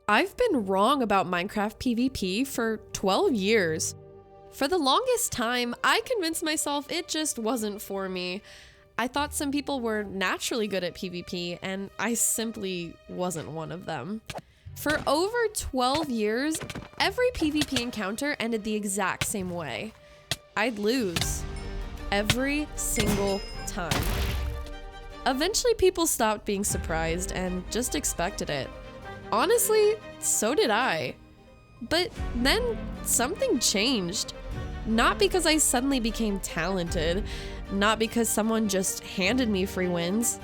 I've been wrong about Minecraft PvP for 12 years. For the longest time, I convinced myself it just wasn't for me. I thought some people were naturally good at PvP, and I simply wasn't one of them. For over 12 years, every PvP encounter ended the exact same way. I'd lose. Every single time. Eventually, people stopped being surprised and just expected it. Honestly, so did I. But then something changed. Not because I suddenly became talented, not because someone just handed me free wins.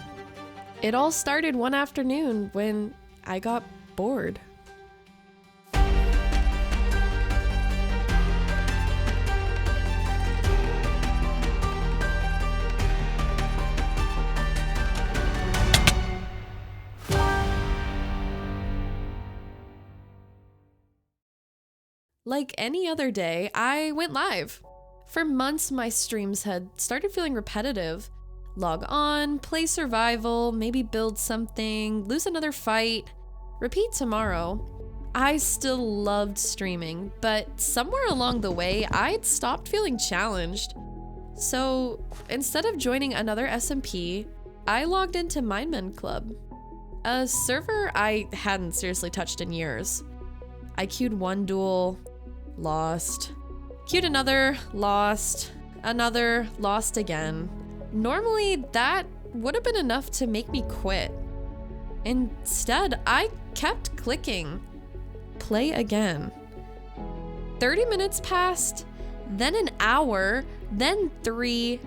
It all started one afternoon when I got bored. Like any other day, I went live. For months, my streams had started feeling repetitive. Log on, play survival, maybe build something, lose another fight, repeat tomorrow. I still loved streaming, but somewhere along the way, I'd stopped feeling challenged. So instead of joining another SMP, I logged into Mindmen Club, a server I hadn't seriously touched in years. I queued one duel, lost. Queued another, lost. Another, lost again. Normally, that would have been enough to make me quit. Instead, I kept clicking. Play again. 30 minutes passed, then an hour, then 3.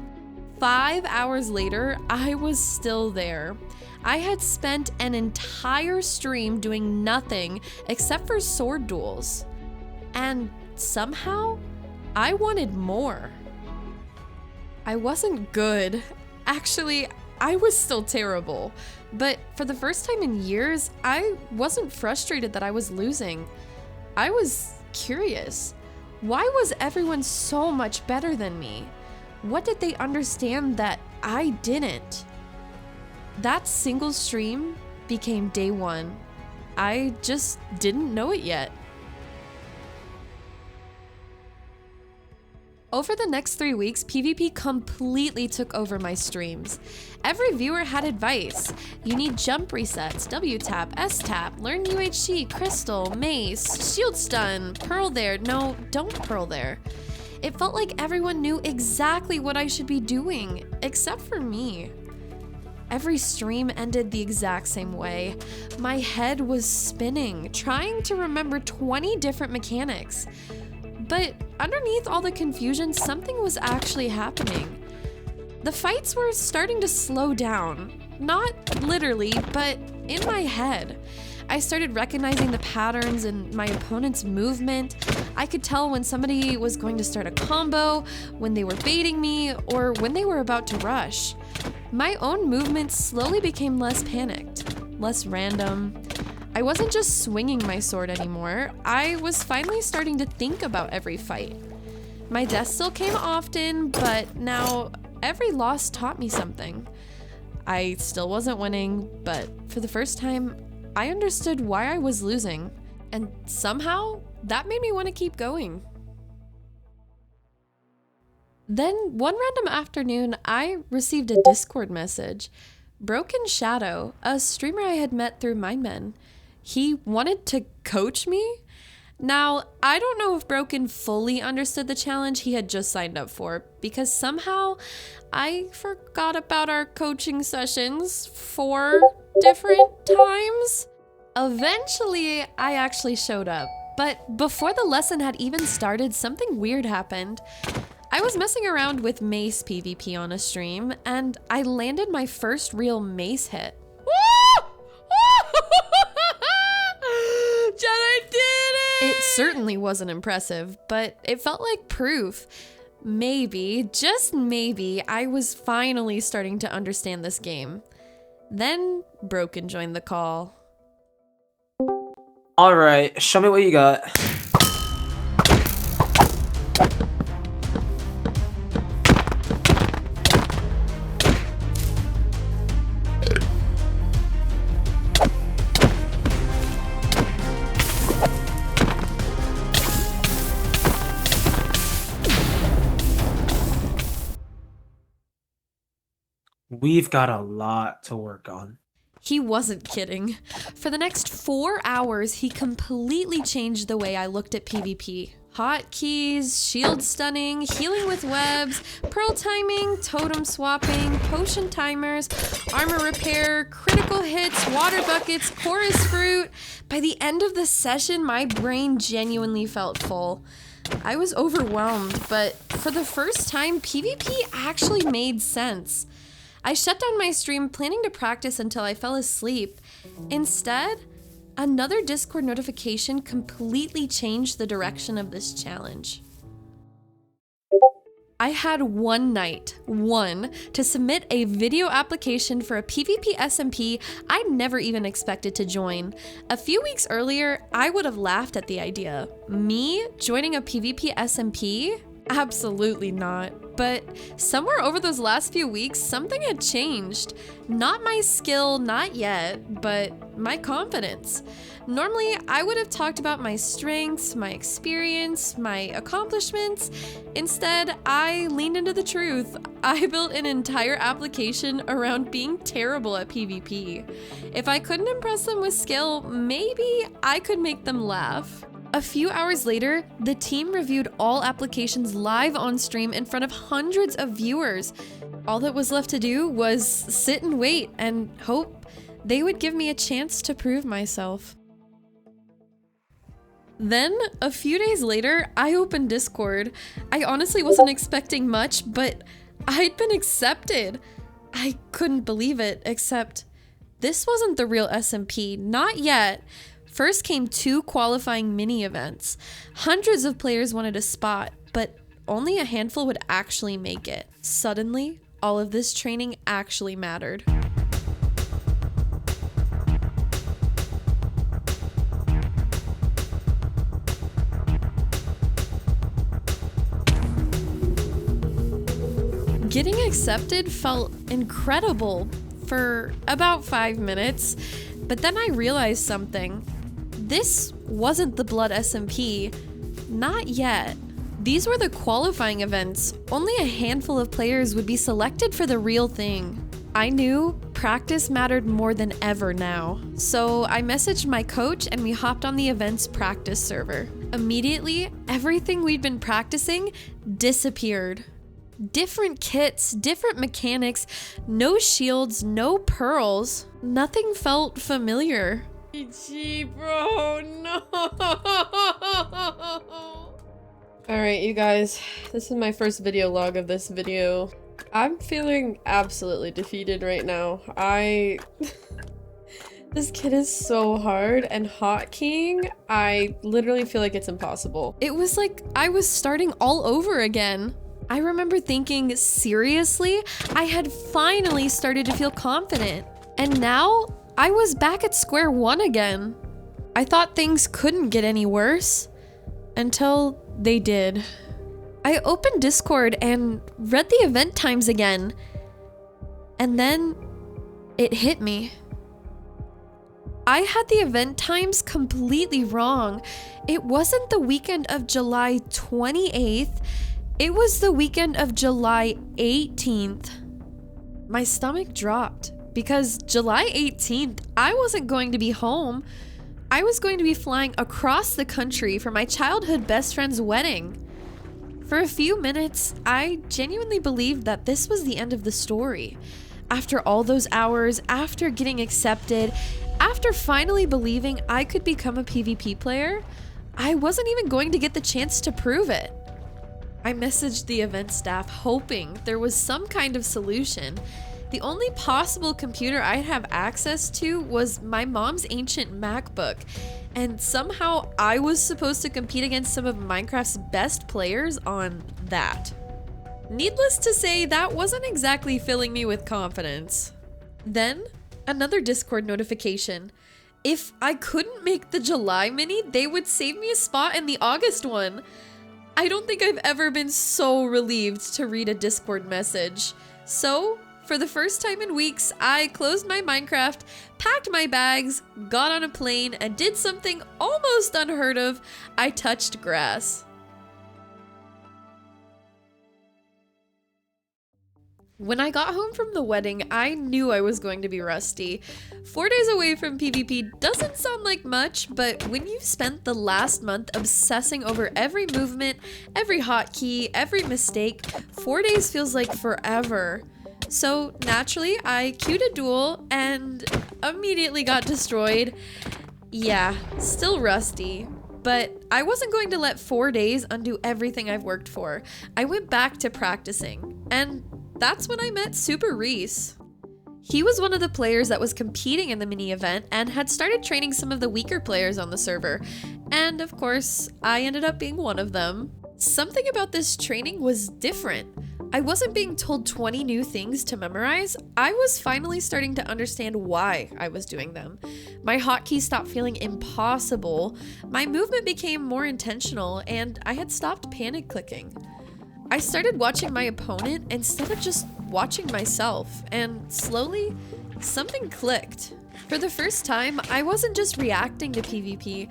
5 hours later, I was still there. I had spent an entire stream doing nothing except for sword duels. And somehow, I wanted more. I wasn't good. Actually, I was still terrible. But for the first time in years, I wasn't frustrated that I was losing. I was curious. Why was everyone so much better than me? What did they understand that I didn't? That single stream became day one. I just didn't know it yet. Over the next 3 weeks, PvP completely took over my streams. Every viewer had advice. You need jump resets, W tap, S tap, learn UHC, crystal, mace, shield stun, pearl there. No, don't pearl there. It felt like everyone knew exactly what I should be doing, except for me. Every stream ended the exact same way. My head was spinning, trying to remember 20 different mechanics. But underneath all the confusion, something was actually happening. The fights were starting to slow down. Not literally, but in my head. I started recognizing the patterns in my opponent's movement. I could tell when somebody was going to start a combo, when they were baiting me, or when they were about to rush. My own movements slowly became less panicked, less random. I wasn't just swinging my sword anymore. I was finally starting to think about every fight. My deaths still came often, but now every loss taught me something. I still wasn't winning, but for the first time, I understood why I was losing, and somehow that made me want to keep going. Then one random afternoon, I received a Discord message. Broken Shadow, a streamer I had met through Mindmen. He wanted to coach me? Now, I don't know if Broken fully understood the challenge he had just signed up for, because somehow I forgot about our coaching sessions 4 different times. Eventually, I actually showed up, but before the lesson had even started, something weird happened. I was messing around with Mace PvP on a stream, and I landed my first real Mace hit. Jen, I did it! It certainly wasn't impressive, but it felt like proof. Maybe, just maybe, I was finally starting to understand this game. Then Broken joined the call. Alright, show me what you got. We've got a lot to work on. He wasn't kidding. For the next 4 hours, he completely changed the way I looked at PvP. Hotkeys, shield stunning, healing with webs, pearl timing, totem swapping, potion timers, armor repair, critical hits, water buckets, chorus fruit. By the end of the session, my brain genuinely felt full. I was overwhelmed, but for the first time, PvP actually made sense. I shut down my stream planning to practice until I fell asleep. Instead, another Discord notification completely changed the direction of this challenge. I had one night, to submit a video application for a PvP SMP I never even expected to join. A few weeks earlier, I would have laughed at the idea. Me joining a PvP SMP? Absolutely not. But somewhere over those last few weeks, something had changed. Not my skill, not yet, but my confidence. Normally, I would have talked about my strengths, my experience, my accomplishments. Instead, I leaned into the truth. I built an entire application around being terrible at PvP. If I couldn't impress them with skill, maybe I could make them laugh. A few hours later, the team reviewed all applications live on stream in front of hundreds of viewers. All that was left to do was sit and wait and hope they would give me a chance to prove myself. Then, a few days later, I opened Discord. I honestly wasn't expecting much, but I'd been accepted. I couldn't believe it, except this wasn't the real SMP, not yet. First came 2 qualifying mini events. Hundreds of players wanted a spot, but only a handful would actually make it. Suddenly, all of this training actually mattered. Getting accepted felt incredible for about 5 minutes, but then I realized something. This wasn't the Blood SMP. Not yet. These were the qualifying events. Only a handful of players would be selected for the real thing. I knew practice mattered more than ever now. So I messaged my coach and we hopped on the event's practice server. Immediately, everything we'd been practicing disappeared. Different kits, different mechanics, no shields, no pearls. Nothing felt familiar. Gee, bro, no. Alright, you guys, this is my first video log of this video. I'm feeling absolutely defeated right now. This kid is so hard, and hotkeying, I literally feel like it's impossible. It was like I was starting all over again. I remember thinking, seriously? I had finally started to feel confident. And now, I was back at square one again. I thought things couldn't get any worse. Until they did. I opened Discord and read the event times again. And then, it hit me. I had the event times completely wrong. It wasn't the weekend of July 28th. It was the weekend of July 18th. My stomach dropped because July 18th, I wasn't going to be home. I was going to be flying across the country for my childhood best friend's wedding. For a few minutes, I genuinely believed that this was the end of the story. After all those hours, after getting accepted, after finally believing I could become a PvP player, I wasn't even going to get the chance to prove it. I messaged the event staff hoping there was some kind of solution. The only possible computer I'd have access to was my mom's ancient MacBook, and somehow I was supposed to compete against some of Minecraft's best players on that. Needless to say, that wasn't exactly filling me with confidence. Then, another Discord notification. If I couldn't make the July mini, they would save me a spot in the August one. I don't think I've ever been so relieved to read a Discord message. So, for the first time in weeks, I closed my Minecraft, packed my bags, got on a plane, and did something almost unheard of. I touched grass. When I got home from the wedding, I knew I was going to be rusty. 4 days away from PvP doesn't sound like much, but when you've spent the last month obsessing over every movement, every hotkey, every mistake, 4 days feels like forever. So naturally, I queued a duel and immediately got destroyed. Yeah, still rusty. But I wasn't going to let 4 days undo everything I've worked for. I went back to practicing, and that's when I met Super Reese. He was one of the players that was competing in the mini event and had started training some of the weaker players on the server. And of course, I ended up being one of them. Something about this training was different. I wasn't being told 20 new things to memorize. I was finally starting to understand why I was doing them. My hotkeys stopped feeling impossible, my movement became more intentional, and I had stopped panic clicking. I started watching my opponent instead of just watching myself, and slowly, something clicked. For the first time, I wasn't just reacting to PvP,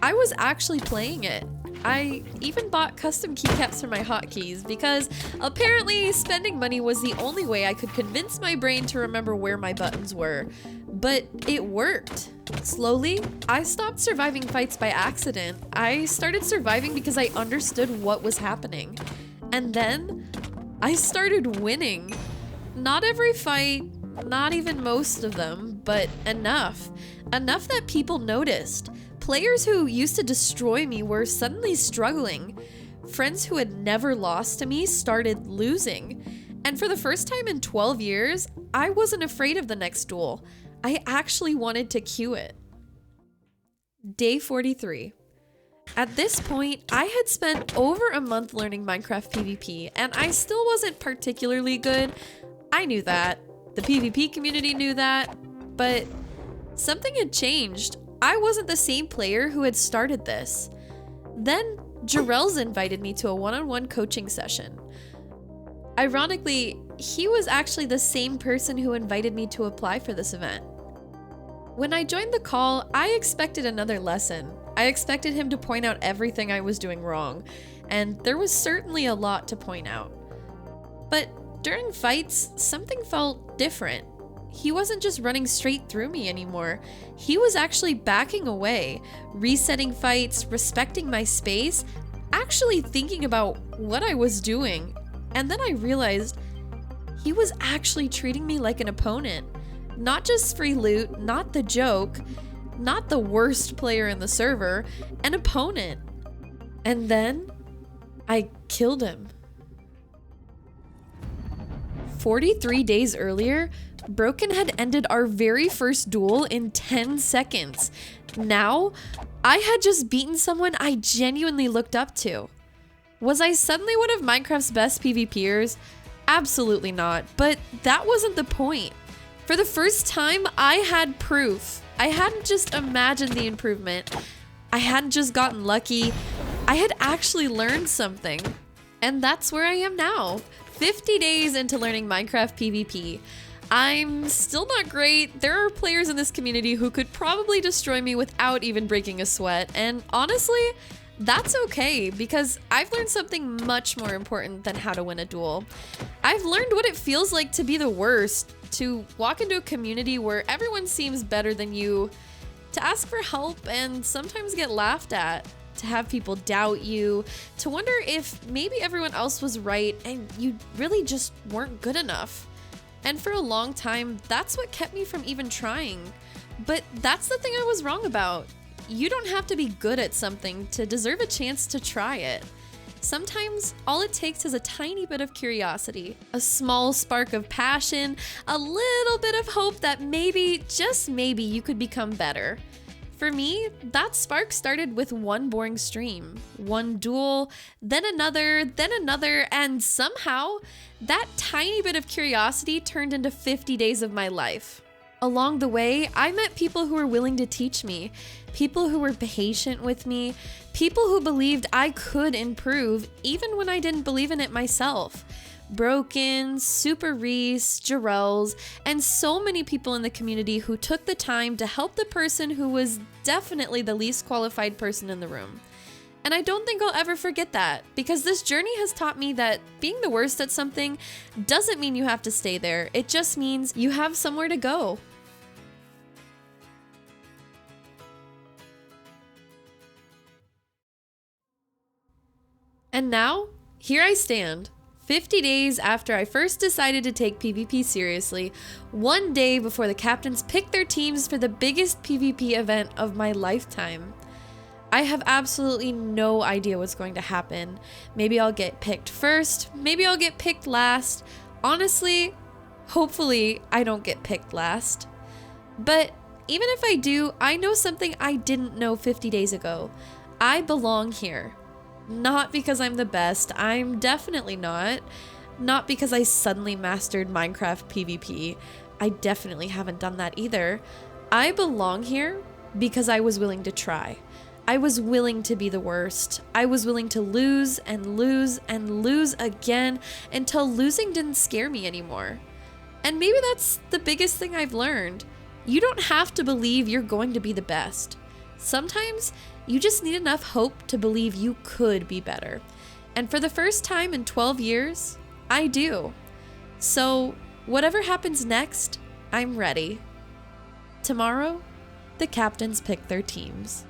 I was actually playing it. I even bought custom keycaps for my hotkeys because apparently spending money was the only way I could convince my brain to remember where my buttons were. But it worked. Slowly, I stopped surviving fights by accident. I started surviving because I understood what was happening. And then, I started winning. Not every fight, not even most of them, but enough. Enough that people noticed. Players who used to destroy me were suddenly struggling. Friends who had never lost to me started losing. And for the first time in 12 years, I wasn't afraid of the next duel. I actually wanted to queue it. Day 43. At this point, I had spent over a month learning Minecraft PvP, and I still wasn't particularly good. I knew that. The PvP community knew that. But something had changed. I wasn't the same player who had started this. Then, Jarrell's invited me to a one-on-one coaching session. Ironically, he was actually the same person who invited me to apply for this event. When I joined the call, I expected another lesson. I expected him to point out everything I was doing wrong, and there was certainly a lot to point out. But during fights, something felt different. He wasn't just running straight through me anymore. He was actually backing away, resetting fights, respecting my space, actually thinking about what I was doing. And then I realized he was actually treating me like an opponent. Not just free loot, not the joke, not the worst player in the server, an opponent. And then I killed him. 43 days earlier, Broken had ended our very first duel in 10 seconds. Now, I had just beaten someone I genuinely looked up to. Was I suddenly one of Minecraft's best PvPers? Absolutely not, but that wasn't the point. For the first time, I had proof. I hadn't just imagined the improvement. I hadn't just gotten lucky. I had actually learned something. And that's where I am now, 50 days into learning Minecraft PvP. I'm still not great. There are players in this community who could probably destroy me without even breaking a sweat, and honestly, that's okay because I've learned something much more important than how to win a duel. I've learned what it feels like to be the worst, to walk into a community where everyone seems better than you, to ask for help and sometimes get laughed at, to have people doubt you, to wonder if maybe everyone else was right and you really just weren't good enough. And for a long time, that's what kept me from even trying. But that's the thing I was wrong about. You don't have to be good at something to deserve a chance to try it. Sometimes, all it takes is a tiny bit of curiosity, a small spark of passion, a little bit of hope that maybe, just maybe, you could become better. For me, that spark started with one boring stream, one duel, then another, and somehow, that tiny bit of curiosity turned into 50 days of my life. Along the way, I met people who were willing to teach me, people who were patient with me, people who believed I could improve even when I didn't believe in it myself. Broken, Super Reese, Jarrell's, and so many people in the community who took the time to help the person who was definitely the least qualified person in the room. And I don't think I'll ever forget that, because this journey has taught me that being the worst at something doesn't mean you have to stay there. It just means you have somewhere to go. And now, here I stand, 50 days after I first decided to take PvP seriously, one day before the captains pick their teams for the biggest PvP event of my lifetime. I have absolutely no idea what's going to happen. Maybe I'll get picked first, maybe I'll get picked last. Honestly, hopefully I don't get picked last. But even if I do, I know something I didn't know 50 days ago. I belong here. Not because I'm the best, I'm definitely not. Not because I suddenly mastered Minecraft PvP. I definitely haven't done that either. I belong here because I was willing to try. I was willing to be the worst. I was willing to lose and lose and lose again until losing didn't scare me anymore. And maybe that's the biggest thing I've learned. You don't have to believe you're going to be the best. Sometimes you just need enough hope to believe you could be better. And for the first time in 12 years, I do. So whatever happens next, I'm ready. Tomorrow, the captains pick their teams.